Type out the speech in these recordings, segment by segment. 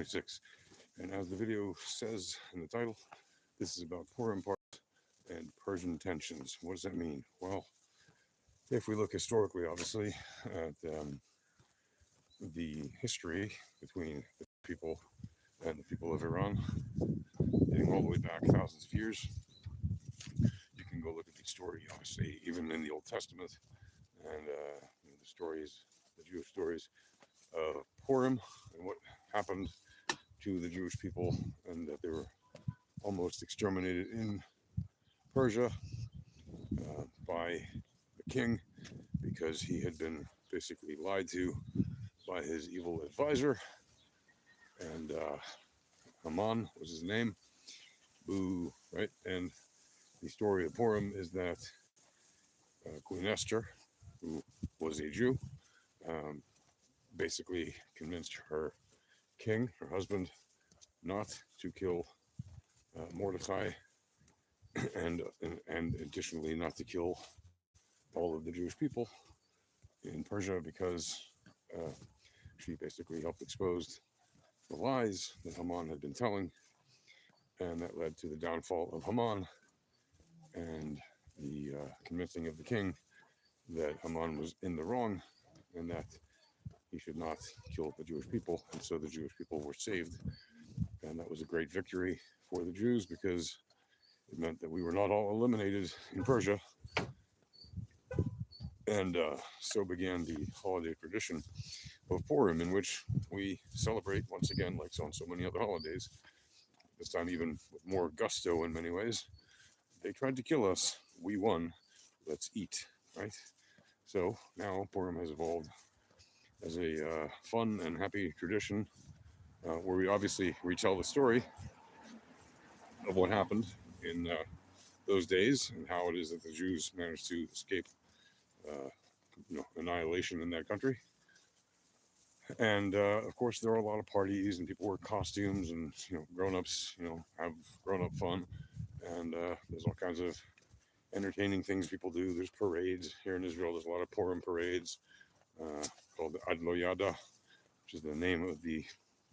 26. And as the video says in the title, this is about Purim and Persian tensions. What does that mean? Well, if we look historically, obviously, at the history between the people and the people of Iran, dating all the way back thousands of years, you can go look at the story, obviously, even in the Old Testament, and the stories, the Jewish stories of Purim and what happened to the Jewish people, and that they were almost exterminated in Persia by the king because he had been basically lied to by his evil advisor. And Haman was his name. Boo, right? And the story of Purim is that Queen Esther, who was a Jew, um, basically convinced her king, her husband, not to kill Mordecai, and additionally not to kill all of the Jewish people in Persia because uh, she basically helped expose the lies that Haman had been telling, and that led to the downfall of Haman and the convincing of the king that Haman was in the wrong and that he should not kill the Jewish people. And so the Jewish people were saved. And that was a great victory for the Jews because it meant that we were not all eliminated in Persia. And so began the holiday tradition of Purim, in which we celebrate once again, like on so many other holidays, this time even with more gusto in many ways. They tried to kill us. We won. Let's eat, right? So now Purim has evolved as a fun and happy tradition where we obviously retell the story of what happened in those days and how it is that the Jews managed to escape annihilation in that country. And of course, there are a lot of parties and people wear costumes, and grown-ups, have grown-up fun. And there's all kinds of entertaining things people do. There's parades here in Israel. There's a lot of Purim parades called the Adloyada, which is the name of the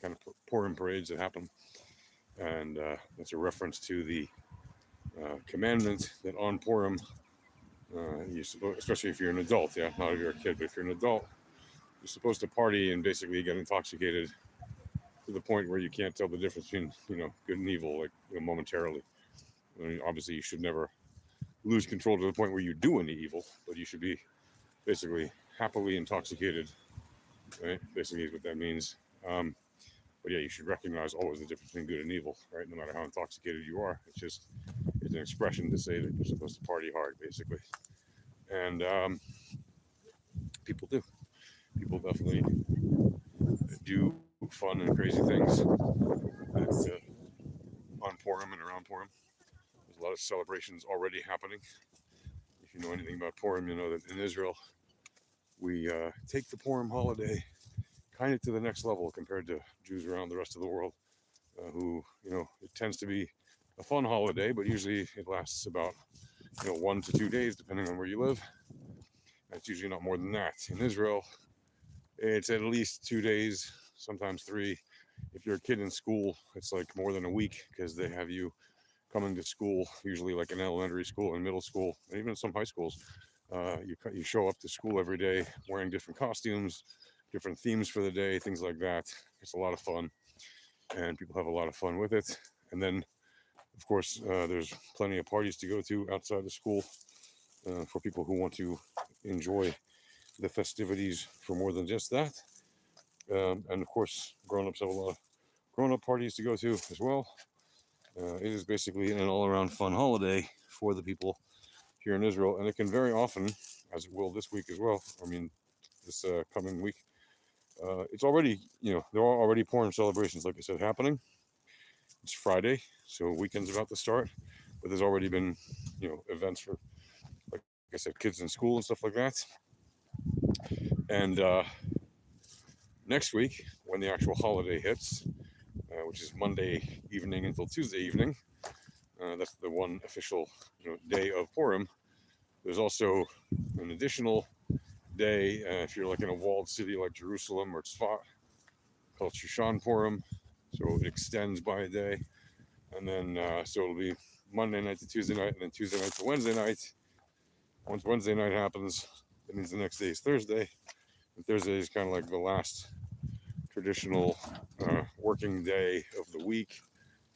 kind of Purim parades that happen. And that's a reference to the commandment that on Purim, especially if you're an adult, not if you're a kid, but if you're an adult, you're supposed to party and basically get intoxicated to the point where you can't tell the difference between, good and evil, like, momentarily. I mean, obviously, you should never lose control to the point where you do any evil, but you should be basically happily intoxicated, right? Basically is what that means. But yeah, you should recognize always the difference between good and evil, right? No matter how intoxicated you are. It's an expression to say that you're supposed to party hard, basically. And people do. People definitely do fun and crazy things on Purim and around Purim. There's a lot of celebrations already happening. If you know anything about Purim, you know that in Israel, we take the Purim holiday kind of to the next level compared to Jews around the rest of the world, who, it tends to be a fun holiday, but usually it lasts about, 1 to 2 days, depending on where you live. And it's usually not more than that. In Israel, it's at least 2 days, sometimes 3. If you're a kid in school, it's like more than a week because they have you coming to school, usually like in elementary school and middle school, and even some high schools. You show up to school every day wearing different costumes, different themes for the day, things like that. It's a lot of fun, and people have a lot of fun with it. And then, of course, there's plenty of parties to go to outside of school for people who want to enjoy the festivities for more than just that. And of course, grown-ups have a lot of grown-up parties to go to as well. It is basically an all-around fun holiday for the people here in Israel, and it can very often, as it will this week as well, this coming week, it's already, there are already Purim celebrations, like I said, happening. It's Friday, so weekend's about to start, but there's already been, events for, like I said, kids in school and stuff like that. And next week, when the actual holiday hits, which is Monday evening until Tuesday evening, that's the one official, day of Purim. There's also an additional day if you're like in a walled city like Jerusalem or Tzfat, called Shushan Purim, So it extends by a day. And then, so it'll be Monday night to Tuesday night, and then Tuesday night to Wednesday night. Once Wednesday night happens, that means the next day is Thursday. And Thursday is kind of like the last traditional working day of the week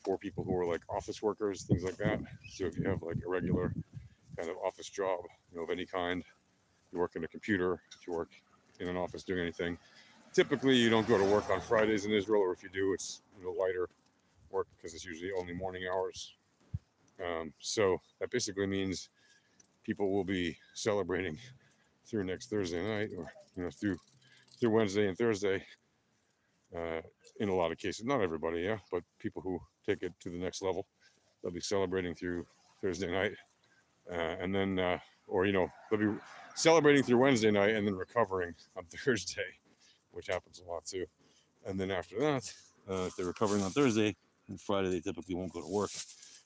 for people who are like office workers, things like that. So if you have like a regular kind of office job, of any kind, you work on a computer, if you work in an office doing anything, typically you don't go to work on Fridays in Israel, or if you do, it's lighter work because it's usually only morning hours. So that basically means people will be celebrating through next Thursday night, or through Wednesday and Thursday. In a lot of cases, not everybody, yeah, but people who take it to the next level, they'll be celebrating through Thursday night, and then, or they'll be celebrating through Wednesday night and then recovering on Thursday, which happens a lot too. And then after that, if they're recovering on Thursday and Friday, they typically won't go to work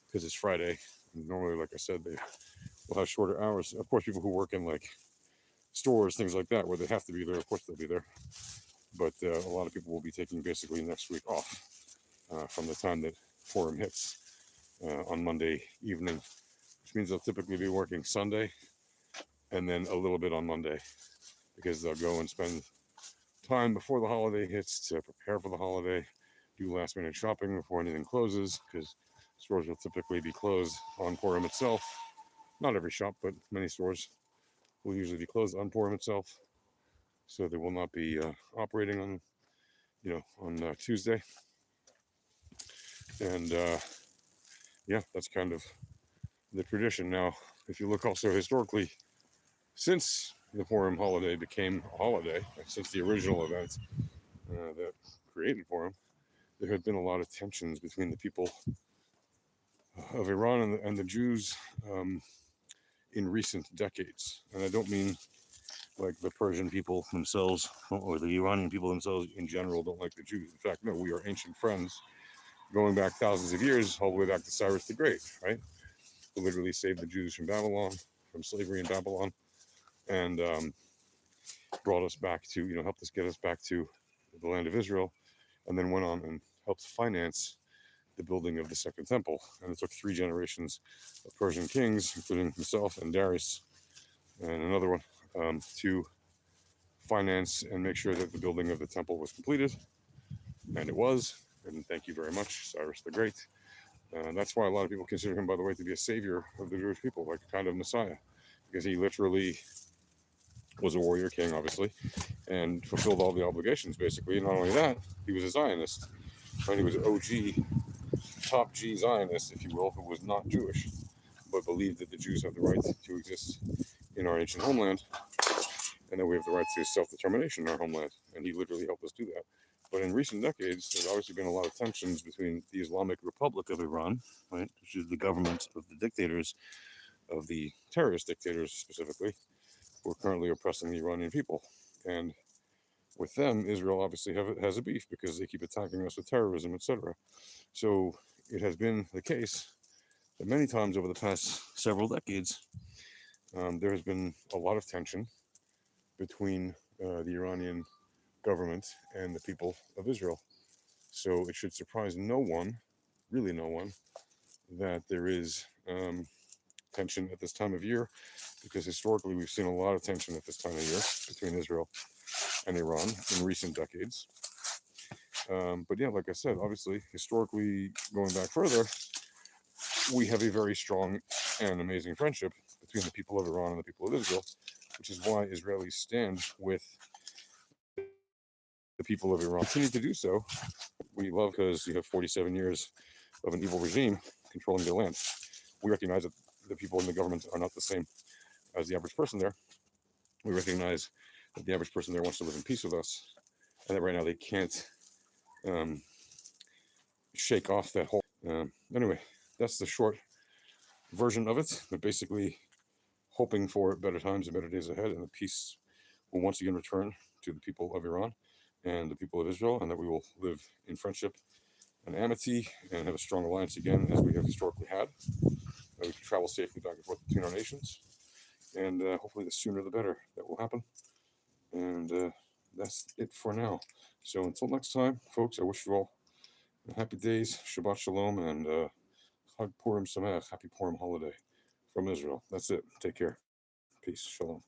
because it's Friday. And normally, like I said, they will have shorter hours. Of course, people who work in like stores, things like that, where they have to be there, of course they'll be there. But a lot of people will be taking basically next week off from the time that Purim hits on Monday evening, which means they'll typically be working Sunday and then a little bit on Monday, because they'll go and spend time before the holiday hits to prepare for the holiday, do last minute shopping before anything closes, because stores will typically be closed on Purim itself. Not every shop, but many stores will usually be closed on Purim itself. So they will not be operating on Tuesday. And yeah, that's kind of the tradition. Now, if you look also historically, since the Purim holiday became a holiday, since the original event that created Purim, there had been a lot of tensions between the people of Iran and the Jews in recent decades. And I don't mean like the Persian people themselves or the Iranian people themselves in general don't like the Jews. In fact, no, we are ancient friends going back thousands of years, all the way back to Cyrus the Great, right? Who literally saved the Jews from Babylon, from slavery in Babylon, and brought us back to, helped us get us back to the land of Israel, and then went on and helped finance the building of the Second Temple. And it took 3 generations of Persian kings, including himself and Darius and another one, to finance and make sure that the building of the temple was completed. And it was. And thank you very much, Cyrus the Great. And that's why a lot of people consider him, by the way, to be a savior of the Jewish people, like a kind of Messiah, because he literally was a warrior king, obviously, and fulfilled all the obligations, basically. And not only that, he was a Zionist. Right? He was an OG, top G Zionist, if you will, who was not Jewish, but believed that the Jews have the right to exist in our ancient homeland, and that we have the right to self-determination in our homeland. And he literally helped us do that. But in recent decades, there's obviously been a lot of tensions between the Islamic Republic of Iran, right, which is the government of the dictators, of the terrorist dictators specifically, who are currently oppressing the Iranian people. And with them, Israel obviously has a beef because they keep attacking us with terrorism, etc. So it has been the case that many times over the past several decades, there has been a lot of tension between the Iranian government and the people of Israel. So it should surprise no one, really no one, that there is tension at this time of year, because historically we've seen a lot of tension at this time of year between Israel and Iran in recent decades. But yeah, like I said, obviously, historically going back further, we have a very strong and amazing friendship between the people of Iran and the people of Israel, which is why Israelis stand with the people of Iran. Continue to do so. We love, because you have 47 years of an evil regime controlling their land. We recognize that the people in the government are not the same as the average person there. We recognize that the average person there wants to live in peace with us, and that right now they can't shake off that whole. Anyway, that's the short version of it. But basically, hoping for better times and better days ahead, and that peace will once again return to the people of Iran and the people of Israel, and that we will live in friendship and amity and have a strong alliance again, as we have historically had. That we can travel safely back and forth between our nations, and hopefully the sooner the better that will happen. And that's it for now. So until next time, folks, I wish you all Happy days, Shabbat Shalom, and Chag Purim Sameach, happy Purim holiday from Israel. That's it. Take care. Peace. Shalom.